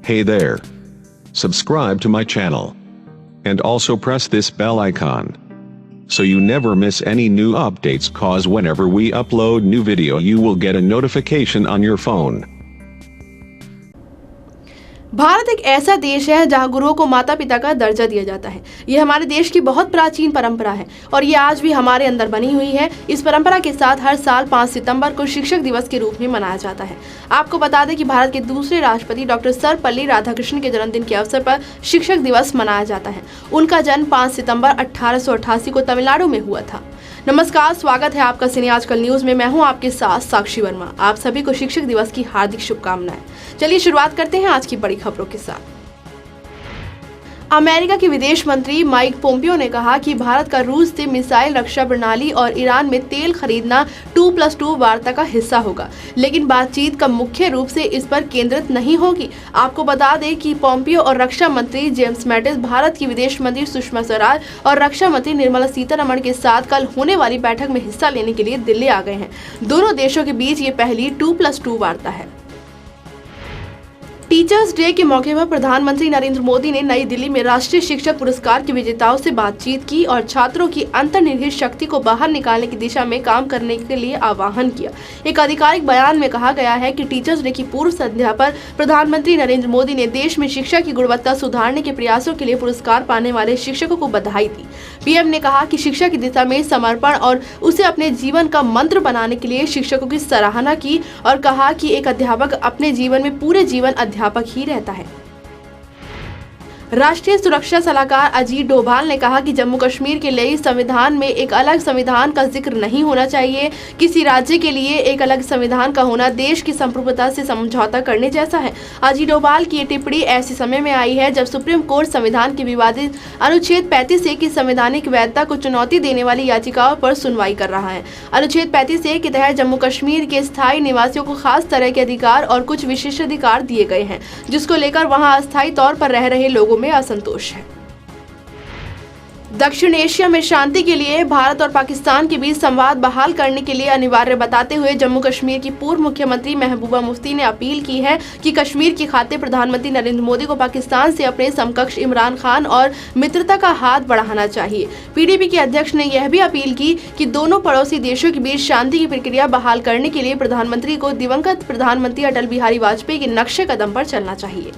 Hey there. Subscribe to my channel. And also press this bell icon. So you never miss any new updates, cause whenever we upload new video you will get a notification on your phone. Bharat एक ऐसा देश है जहां गुरुओं को माता पिता का दर्जा दिया जाता है। यह हमारे देश की बहुत प्राचीन परंपरा है और ये आज भी हमारे अंदर बनी हुई है। इस परंपरा के साथ हर साल 5 सितंबर को शिक्षक दिवस के रूप में मनाया जाता है। आपको बता दें कि भारत के दूसरे राष्ट्रपति डॉक्टर सर्वपल्ली राधाकृष्णन के जन्मदिन के अवसर पर शिक्षक दिवस मनाया जाता है। उनका जन्म 5 सितंबर 1888 को तमिलनाडु में हुआ था। नमस्कार, स्वागत है आपका सिने आजकल न्यूज में। मैं हूं आपके साथ साक्षी वर्मा। आप सभी को शिक्षक दिवस की हार्दिक शुभकामनाएं। चलिए शुरुआत करते हैं आज की बड़ी खबरों के साथ। अमेरिका के विदेश मंत्री माइक पोम्पियो ने कहा कि भारत का रूस से मिसाइल रक्षा प्रणाली और ईरान में तेल खरीदना 2+2 वार्ता का हिस्सा होगा, लेकिन बातचीत का मुख्य रूप से इस पर केंद्रित नहीं होगी। आपको बता दें कि पोम्पियो और रक्षा मंत्री जेम्स मैटिस भारत की विदेश मंत्री सुषमा स्वराज और रक्षा मंत्री निर्मला सीतारमण के साथ कल होने वाली बैठक में हिस्सा लेने के लिए दिल्ली आ गए हैं। दोनों देशों के बीच ये पहली 2+2 वार्ता है। टीचर्स डे के मौके पर प्रधानमंत्री नरेंद्र मोदी ने नई दिल्ली में राष्ट्रीय शिक्षक पुरस्कार के विजेताओं से बातचीत की और छात्रों की अंतर्निहित शक्ति को बाहर निकालने की दिशा में काम करने के लिए आह्वान किया। एक आधिकारिक बयान में कहा गया है कि टीचर्स डे की पूर्व संध्या पर प्रधानमंत्री नरेंद्र मोदी ने देश में शिक्षा की गुणवत्ता सुधारने के प्रयासों के लिए पुरस्कार पाने वाले शिक्षकों को बधाई दी। पीएम ने कहा कि शिक्षा की दिशा में समर्पण और उसे अपने जीवन का मंत्र बनाने के लिए शिक्षकों की सराहना की और कहा कि एक अध्यापक अपने जीवन में पूरे जीवन अध्यापक ही रहता है। राष्ट्रीय सुरक्षा सलाहकार अजीत डोभाल ने कहा कि जम्मू कश्मीर के लिए संविधान में एक अलग संविधान का जिक्र नहीं होना चाहिए। किसी राज्य के लिए एक अलग संविधान का होना देश की संप्रभुता से समझौता करने जैसा है। अजीत डोभाल की ये टिप्पणी ऐसे समय में आई है जब सुप्रीम कोर्ट संविधान के विवादित अनुच्छेद 35A की संवैधानिक वैधता को चुनौती देने वाली याचिकाओं पर सुनवाई कर रहा है। अनुच्छेद 35A के तहत जम्मू कश्मीर के स्थायी निवासियों को खास तरह के अधिकार और कुछ विशेषाधिकार दिए गए हैं, जिसको लेकर वहां अस्थायी तौर पर रह रहे लोगों में असंतोष है। दक्षिण एशिया में शांति के लिए भारत और पाकिस्तान के बीच संवाद बहाल करने के लिए अनिवार्य बताते हुए जम्मू कश्मीर की पूर्व मुख्यमंत्री महबूबा मुफ्ती ने अपील की है कि कश्मीर की खातिर प्रधानमंत्री नरेंद्र मोदी को पाकिस्तान से अपने समकक्ष इमरान खान और मित्रता का हाथ बढ़ाना चाहिए। पीडीपी के अध्यक्ष ने यह भी अपील की कि दोनों पड़ोसी देशों के बीच शांति की प्रक्रिया बहाल करने के लिए प्रधानमंत्री को दिवंगत प्रधानमंत्री अटल बिहारी वाजपेयी के नक्शे कदम पर चलना चाहिए।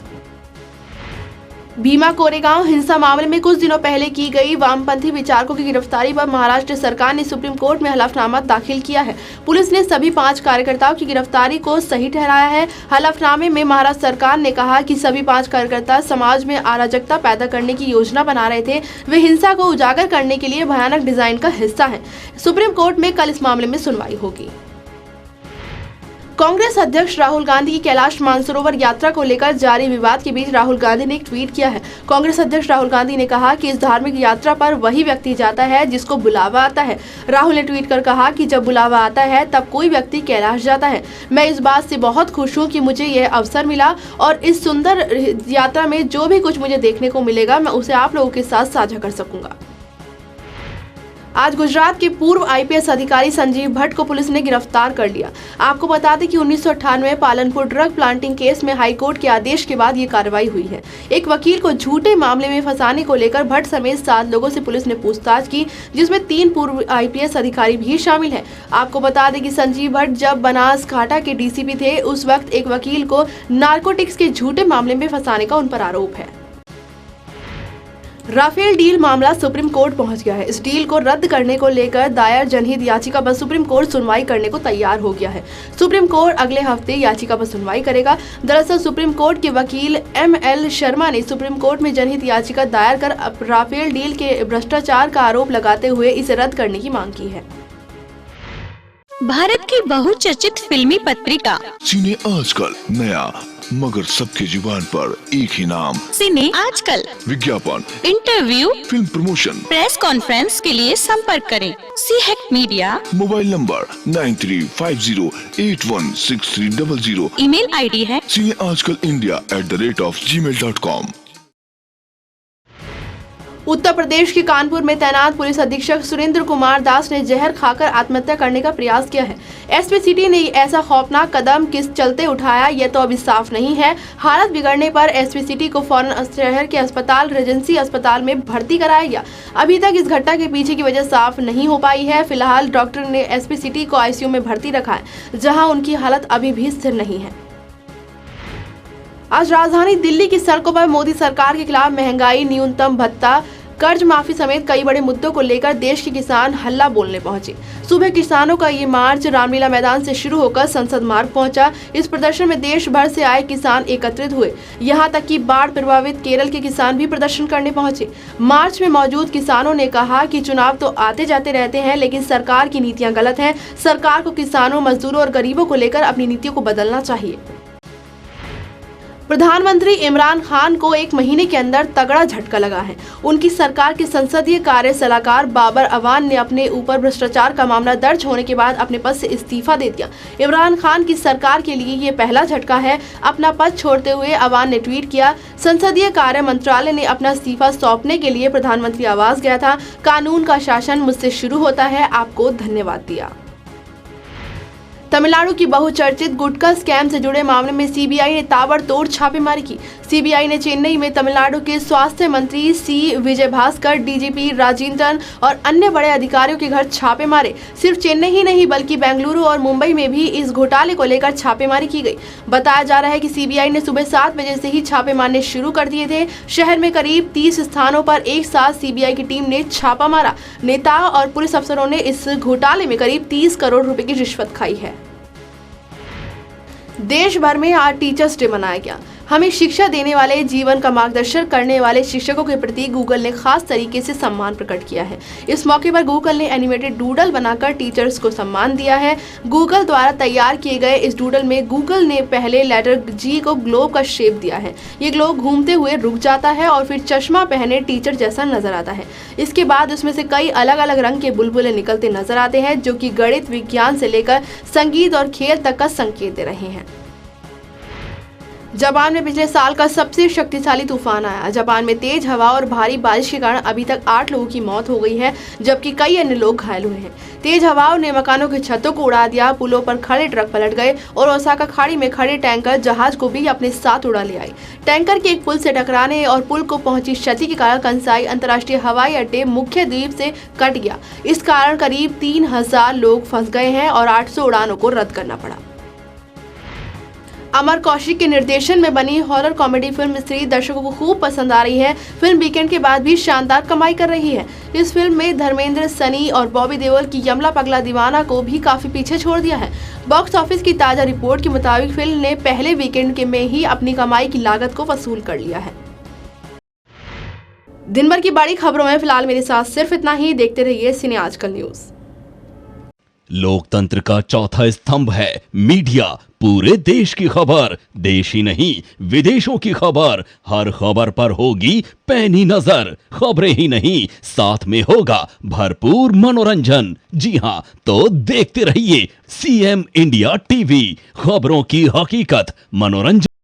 भीमा कोरेगांव हिंसा मामले में कुछ दिनों पहले की गई वामपंथी विचारकों की गिरफ्तारी पर महाराष्ट्र सरकार ने सुप्रीम कोर्ट में हलफनामा दाखिल किया है। पुलिस ने सभी 5 कार्यकर्ताओं की गिरफ्तारी को सही ठहराया है। हलफनामे में महाराष्ट्र सरकार ने कहा कि सभी 5 कार्यकर्ता समाज में अराजकता पैदा करने की योजना बना रहे थे। वे हिंसा को उजागर करने के लिए भयानक डिजाइन का हिस्सा है। सुप्रीम कोर्ट में कल इस मामले में सुनवाई होगी। कांग्रेस अध्यक्ष राहुल गांधी की कैलाश मानसरोवर यात्रा को लेकर जारी विवाद के बीच राहुल गांधी ने एक ट्वीट किया है। कांग्रेस अध्यक्ष राहुल गांधी ने कहा कि इस धार्मिक यात्रा पर वही व्यक्ति जाता है जिसको बुलावा आता है। राहुल ने ट्वीट कर कहा कि जब बुलावा आता है तब कोई व्यक्ति कैलाश जाता है। मैं इस बात से बहुत खुश हूँ कि मुझे यह अवसर मिला और इस सुंदर यात्रा में जो भी कुछ मुझे देखने को मिलेगा मैं उसे आप लोगों के साथ साझा कर सकूंगा। आज गुजरात के पूर्व आईपीएस अधिकारी संजीव भट्ट को पुलिस ने गिरफ्तार कर लिया। आपको बता दें कि 1998 पालनपुर ड्रग प्लांटिंग केस में हाईकोर्ट के आदेश के बाद ये कार्रवाई हुई है। एक वकील को झूठे मामले में फंसाने को लेकर भट्ट समेत 7 लोगों से पुलिस ने पूछताछ की, जिसमें 3 पूर्व आईपीएस अधिकारी भी शामिल हैं। आपको बता दें कि संजीव भट्ट जब बनासकांठा के डीसीपी थे उस वक्त एक वकील को नारकोटिक्स के झूठे मामले में फंसाने का उन पर आरोप है। राफेल डील मामला सुप्रीम कोर्ट पहुंच गया है। इस डील को रद्द करने को लेकर दायर जनहित याचिका पर सुप्रीम कोर्ट सुनवाई करने को तैयार हो गया है। सुप्रीम कोर्ट अगले हफ्ते याचिका पर सुनवाई करेगा। दरअसल सुप्रीम कोर्ट के वकील ML शर्मा ने सुप्रीम कोर्ट में जनहित याचिका दायर कर राफेल डील के भ्रष्टाचार का आरोप लगाते हुए इसे रद्द करने की मांग की है। भारत की बहुचर्चित फिल्मी पत्रिका सिने आजकल नया मगर सबके जुबान पर एक ही नाम, सिने आजकल। विज्ञापन, interview, film promotion, press conference के लिए संपर्क करें CHEC media. Mobile number 9350816300। Email ID है cineajkalindia@gmail.com। उत्तर प्रदेश के कानपुर में तैनात पुलिस अधीक्षक सुरेंद्र कुमार दास ने जहर खाकर आत्महत्या करने का प्रयास किया है। एसपी सिटी ने ऐसा खौफनाक कदम किस चलते उठाया यह तो अभी साफ नहीं है। हालत बिगड़ने पर एसपी सिटी को फौरन शहर के अस्पताल रेजेंसी अस्पताल में भर्ती कराया गया। अभी तक इस घटना के पीछे की वजह साफ नहीं हो पाई है। फिलहाल डॉक्टर ने एसपी सिटी को आईसीयू में भर्ती रखा है, जहाँ उनकी हालत अभी भी स्थिर नहीं है। आज राजधानी दिल्ली की सड़कों पर मोदी सरकार के खिलाफ महंगाई, न्यूनतम भत्ता, कर्ज माफी समेत कई बड़े मुद्दों को लेकर देश के किसान हल्ला बोलने पहुंचे। सुबह किसानों का ये मार्च रामलीला मैदान से शुरू होकर संसद मार्ग पहुंचा। इस प्रदर्शन में देश भर से आए किसान एकत्रित हुए। यहां तक कि बाढ़ प्रभावित केरल के किसान भी प्रदर्शन करने पहुंचे। मार्च में मौजूद किसानों ने कहा कि चुनाव तो आते जाते रहते हैं, लेकिन सरकार की नीतियां गलत हैं। सरकार को किसानों, मजदूरों और गरीबों को लेकर अपनी नीतियों को बदलना चाहिए। प्रधानमंत्री इमरान खान को 1 महीने के अंदर तगड़ा झटका लगा है। उनकी सरकार के संसदीय कार्य सलाहकार बाबर अवान ने अपने ऊपर भ्रष्टाचार का मामला दर्ज होने के बाद अपने पद से इस्तीफा दे दिया। इमरान खान की सरकार के लिए ये पहला झटका है। अपना पद छोड़ते हुए अवान ने ट्वीट किया, संसदीय कार्य मंत्रालय ने अपना इस्तीफा सौंपने के लिए प्रधानमंत्री आवास गया था। कानून का शासन मुझसे शुरू होता है, आपको धन्यवाद दिया। तमिलनाडु की बहुचर्चित गुटखा स्कैम से जुड़े मामले में सीबीआई ने ताबड़तोड़ छापेमारी की। सीबीआई ने चेन्नई में तमिलनाडु के स्वास्थ्य मंत्री सी विजयभास्कर, डीजीपी राजेंद्रन और अन्य बड़े अधिकारियों के घर छापे मारे। सिर्फ चेन्नई ही नहीं बल्कि बेंगलुरु और मुंबई में भी इस घोटाले को लेकर छापेमारी की गई। बताया जा रहा है कि सीबीआई ने सुबह 7 बजे से ही छापे मारने शुरू कर दिए थे। शहर में करीब 30 स्थानों पर एक साथ सीबीआई की टीम ने छापा मारा। नेता और पुलिस अफसरों ने इस घोटाले में करीब 30 करोड़ रुपए की रिश्वत खाई है। देश भर में आज टीचर्स डे मनाया गया। हमें शिक्षा देने वाले, जीवन का मार्गदर्शन करने वाले शिक्षकों के प्रति गूगल ने खास तरीके से सम्मान प्रकट किया है। इस मौके पर गूगल ने एनिमेटेड डूडल बनाकर टीचर्स को सम्मान दिया है। गूगल द्वारा तैयार किए गए इस डूडल में गूगल ने पहले लेटर जी को ग्लोब का शेप दिया है। ये ग्लोब घूमते हुए रुक जाता है और फिर चश्मा पहने टीचर जैसा नजर आता है। इसके बाद उसमें से कई अलग अलग रंग के बुलबुले निकलते नजर आते हैं, जो कि गणित, विज्ञान से लेकर संगीत और खेल तक का संकेत दे रहे हैं। जापान में पिछले साल का सबसे शक्तिशाली तूफान आया। जापान में तेज हवा और भारी बारिश के कारण अभी तक 8 लोगों की मौत हो गई है, जबकि कई अन्य लोग घायल हुए हैं। तेज हवाओं ने मकानों की छतों को उड़ा दिया, पुलों पर खड़े ट्रक पलट गए और ओसाका खाड़ी में खड़े टैंकर जहाज को भी अपने साथ उड़ा ले आई। टैंकर के एक पुल से टकराने और पुल को पहुंची क्षति के कारण कंसाई अंतर्राष्ट्रीय हवाई अड्डे मुख्य द्वीप से कट गया। इस कारण करीब 3000 लोग फंस गए हैं और 800 उड़ानों को रद्द करना पड़ा। अमर कौशिक के निर्देशन में बनी हॉरर कॉमेडी फिल्म स्त्री दर्शकों को खूब पसंद आ रही है। फिल्म वीकेंड के बाद भी शानदार कमाई कर रही है। इस फिल्म में धर्मेंद्र, सनी और बॉबी देओल की यमला पगला दीवाना को भी काफी पीछे छोड़ दिया है। बॉक्स ऑफिस की ताजा रिपोर्ट के मुताबिक फिल्म ने पहले वीकेंड के में ही अपनी कमाई की लागत को वसूल कर लिया है। दिन भर की बड़ी खबरों में फिलहाल मेरे साथ सिर्फ इतना ही। देखते रहिए सिने आजकल न्यूज। लोकतंत्र का चौथा स्तंभ है मीडिया। पूरे देश की खबर, देश ही नहीं विदेशों की खबर, हर खबर पर होगी पैनी नजर। खबरें ही नहीं, साथ में होगा भरपूर मनोरंजन। जी हां, तो देखते रहिए सीएम इंडिया टीवी। खबरों की हकीकत, मनोरंजन।